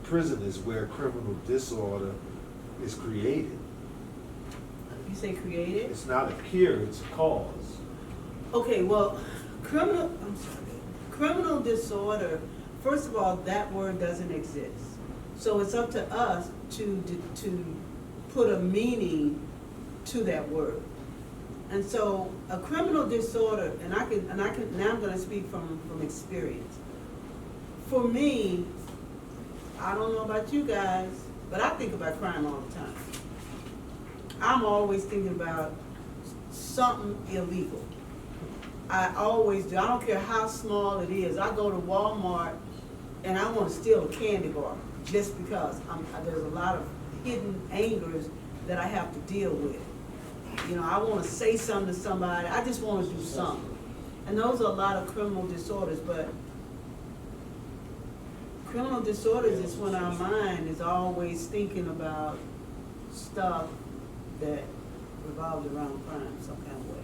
prison is where criminal disorder is created. You say created? It's not a cure, it's a cause. Okay, well, criminal disorder, first of all, that word doesn't exist. So it's up to us to put a meaning to that word. And so a criminal disorder, and I can now I'm gonna speak from experience. For me, I don't know about you guys, but I think about crime all the time. I'm always thinking about something illegal. I always do. I don't care how small it is. I go to Walmart and I want to steal a candy bar just because there's a lot of hidden angers that I have to deal with. You know, I want to say something to somebody. I just want to do something. And those are a lot of criminal disorders, but criminal disorders is when our mind is always thinking about stuff that revolves around crime some kind of way.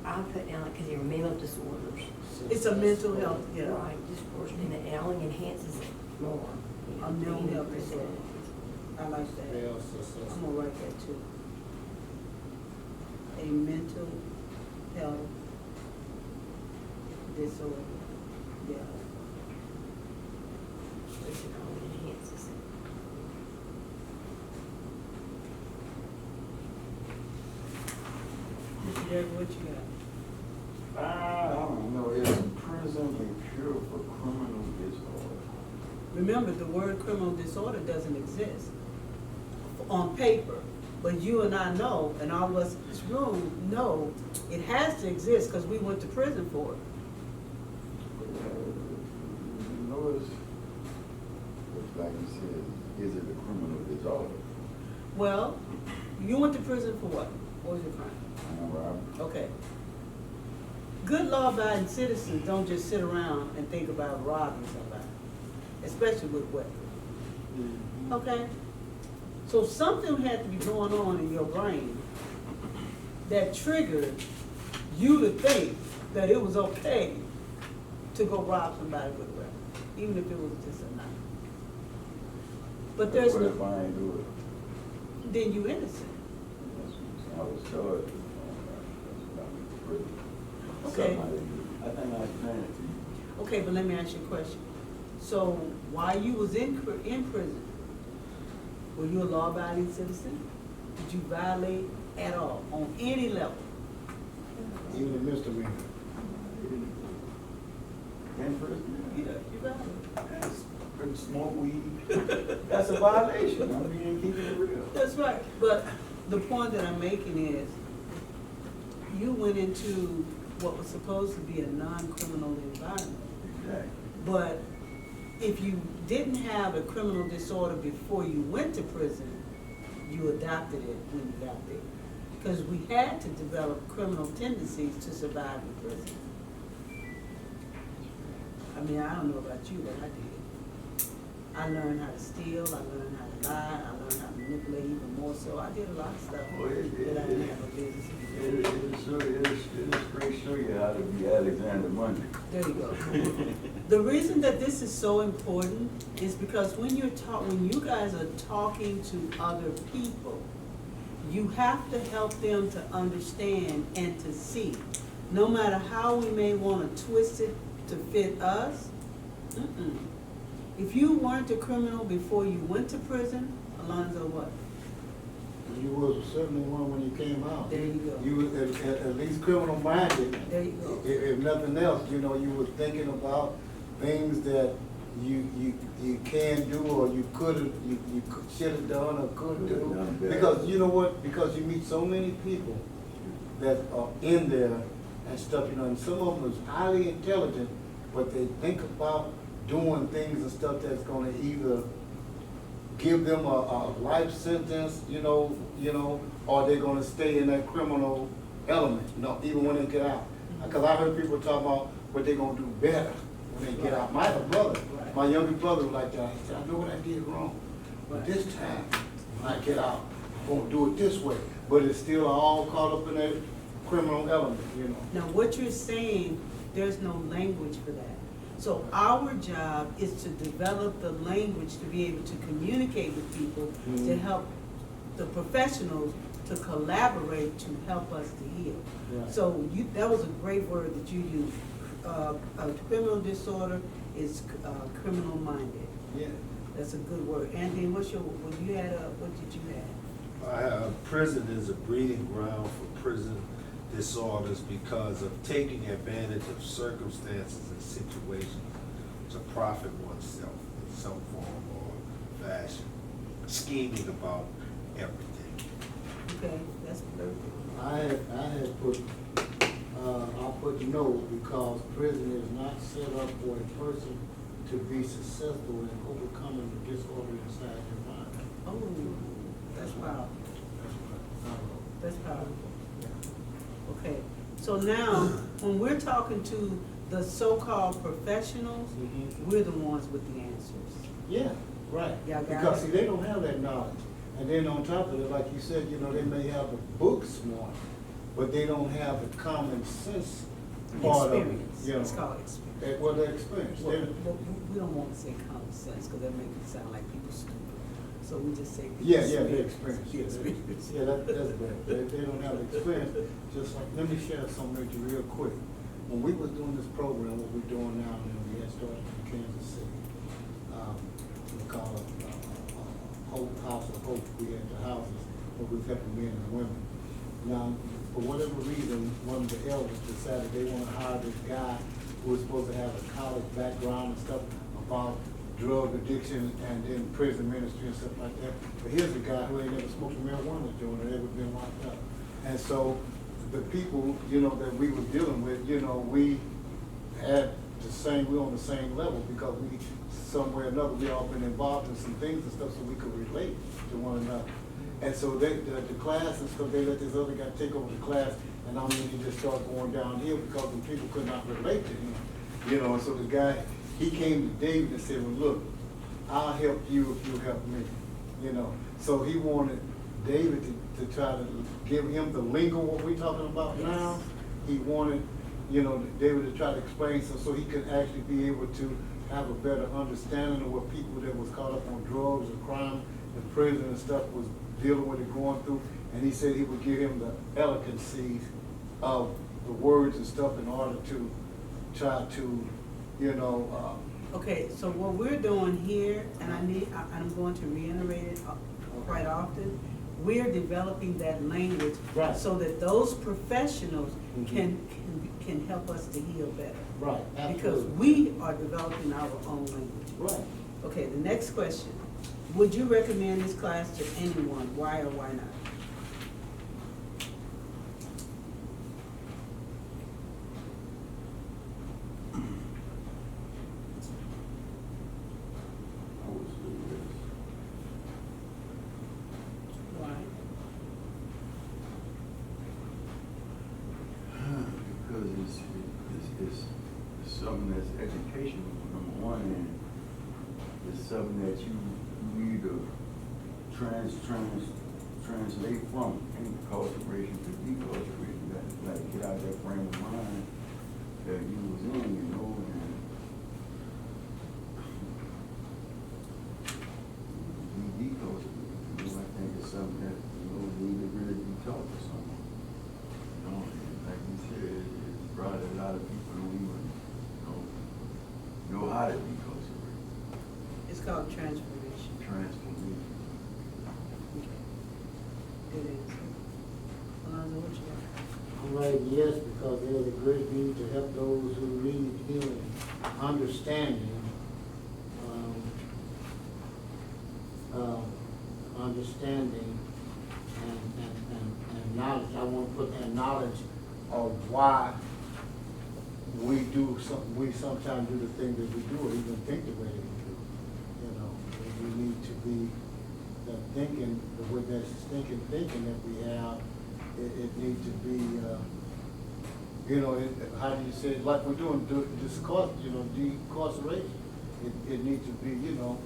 I put down, because they're mental disorders. It's a mental health, yeah. Right, disproportionate, and it only enhances it more. You know, A mental being in health prison. disorder. I like that. I'm gonna write that too. A mental health disorder, yeah. Which it only enhances it. Mr. Gregory, what you got? I don't know, is prison a cure for criminal disorder? Remember, the word criminal disorder doesn't exist on paper, but you and I know, and all of us in this room know, it has to exist because we went to prison for it. You know, it's like you said, is it a criminal disorder? Well, you went to prison for what? What was your crime? Robbery. Okay. Good law-abiding citizens don't just sit around and think about robbing somebody, especially with weapons. Okay? So something had to be going on in your brain that triggered you to think that it was okay to go rob somebody with a weapon, even if it was just a knife. But there's What no, if I ain't do it? then you innocent. I was charged. Okay. I think I explained it to you. Okay, but let me ask you a question. So while you was in prison, were you a law-abiding citizen? Did you violate at all, on any level? Even a misdemeanor. In prison? Yeah, you violated. Yes. Smoke weed. That's a violation. I mean, keeping it real. That's right. But the point that I'm making is, you went into what was supposed to be a non-criminal environment. Exactly. But if you didn't have a criminal disorder before you went to prison, you adopted it when you got there. Because we had to develop criminal tendencies to survive in prison. I mean, I don't know about you, but I did. I learned how to steal, I learned how to lie, I learned how to manipulate even more so. I did a lot of stuff Well, that I didn't have a business to do. It'll show you how to be Alexander Monday. There you go. The reason that this is so important is because when you guys are talking to other people, you have to help them to understand and to see. No matter how we may want to twist it to fit us, if you weren't a criminal before you went to prison, Alonzo, what? You was certainly one when you came out. There you go. You was at least criminal minded. There you go. If nothing else, you know, you was thinking about things that you can do or you should have done or could do. Because you know what? Because you meet so many people that are in there and stuff, you know, and some of them is highly intelligent, but they think about doing things and stuff that's gonna either give them a life sentence, you know, or they're gonna stay in that criminal element, you know, even when they get out. Because I heard people talk about what they're gonna do better when they get out. My brother, my younger brother was like that. He said, I know what I did wrong, but this time when I get out, I'm gonna do it this way. But it's still all caught up in that criminal element, you know. Now, what you're saying, there's no language for that. So our job is to develop the language to be able to communicate with people, to help the professionals to collaborate to help us to heal. Right. So that was a great word that you used. A criminal disorder is criminal minded. Yeah. That's a good word. Anthony, what did you have? Prison is a breeding ground for prison disorders because of taking advantage of circumstances and situations to profit oneself in some form or fashion, scheming about everything. Okay, that's perfect. I had put, I put no, because prison is not set up for a person to be successful in overcoming the disorder inside your mind. Oh, that's powerful. That's powerful. Okay, so now, when we're talking to the so-called professionals, we're the ones with the answers. Yeah, right. Y'all got Because it? see, they don't have that knowledge. And then on top of it, like you said, you know, they may have the book smart, but they don't have the common sense part of it. Experience, You know. it's called experience. Well, their experience. Well, we don't want to say common sense, because that makes it sound like people stupid. So we just say. Yeah, their experience. The experience. Yeah, that's bad. They don't have the experience. Just like, let me share something with you real quick. When we was doing this program, what we're doing now, and we had started in Kansas City, we call it Hope, House of Hope. We had the houses where we kept the men and women. Now, for whatever reason, one of the elders decided they want to hire this guy who was supposed to have a college background and stuff about drug addiction and then prison ministry and stuff like that. But here's a guy who ain't never smoked a marijuana joint or ever been locked up. And so the people, you know, that we were dealing with, you know, we had the same, we were on the same level because we, somewhere or another, we all been involved in some things and stuff so we could relate to one another. And so the class and stuff, they let this other guy take over the class, and I mean, he just started going downhill because the people could not relate to him. You know, and so the guy, he came to David and said, well, look, I'll help you if you help me. You know, so he wanted David to try to give him the lingo, what we're talking about now. He wanted, you know, David to try to explain so he could actually be able to have a better understanding of what people that was caught up on drugs and crime and prison and stuff was dealing with and going through. And he said he would give him the elegancies of the words and stuff in order to try to, you know, Okay, so what we're doing here, and I'm going to reiterate it quite often, we're developing that language Right. so that those professionals can help us to heal better. right, Because absolutely. we are developing our own language. Right. Okay, the next question. Would you recommend this class to anyone? Why or why not? I would say yes. Why? Because it's something that's educational, number one, and it's something that you need to translate from incarceration to decarceration. You got to like get out of that frame of mind that you was in, you know, and be decarcerated. You know, I think it's something that, you know, need to really be taught to someone. You know, and like you said, it's probably a lot of people don't even know how to decarcerate. It's called transformation. Transformation. Okay. Good answer. Alonzo, what you got? I'm like, yes, because there's a great need to help those who need healing, understanding, understanding and knowledge. I want to put that knowledge of why we sometimes do the things that we do, or even think the way that we do. You know, we need to be that thinking, with that thinking that we have. It needs to be, you know, how do you say it? Like we're doing decarceration. It needs to be, you know,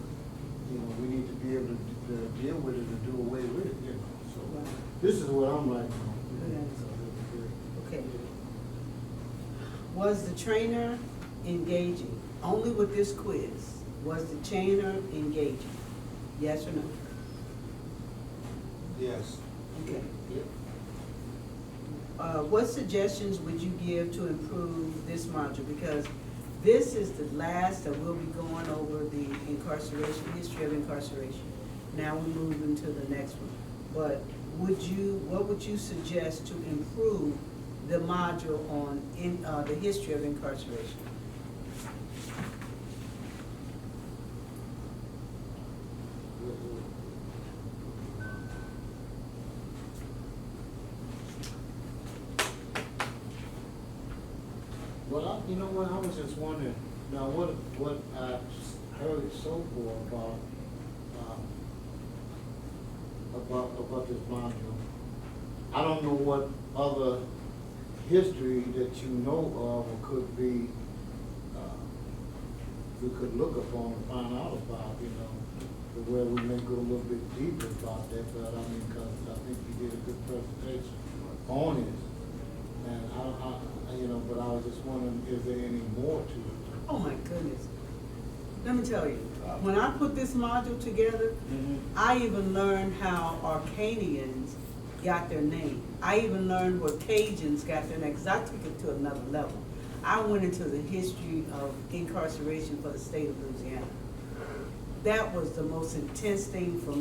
we need to be able to deal with it and do away with it, you know. So Right. this is what I'm like. Good answer. Okay. Was the trainer engaging? only with this quiz, was the chainer engaging? Yes or no? Yes. Okay. What suggestions would you give to improve this module? Because this is the last that we'll be going over the incarceration, history of incarceration. Now we move into the next one. But what would you suggest to improve the module on the history of incarceration? Well, you know what, I was just wondering, now what I heard so far about this module, I don't know what other history that you know of or could be, we could look upon and find out about, you know, to where we may go a little bit deeper about that, but I mean, because I think you did a good presentation on it. And you know, but I was just wondering, is there any more to it? Oh my goodness. Let me tell you, when I put this module together, I even learned how Arcanians got their name. I even learned where Cajuns got their name, because I took it to another level. I went into the history of incarceration for the state of Louisiana. That was the most intense thing for me.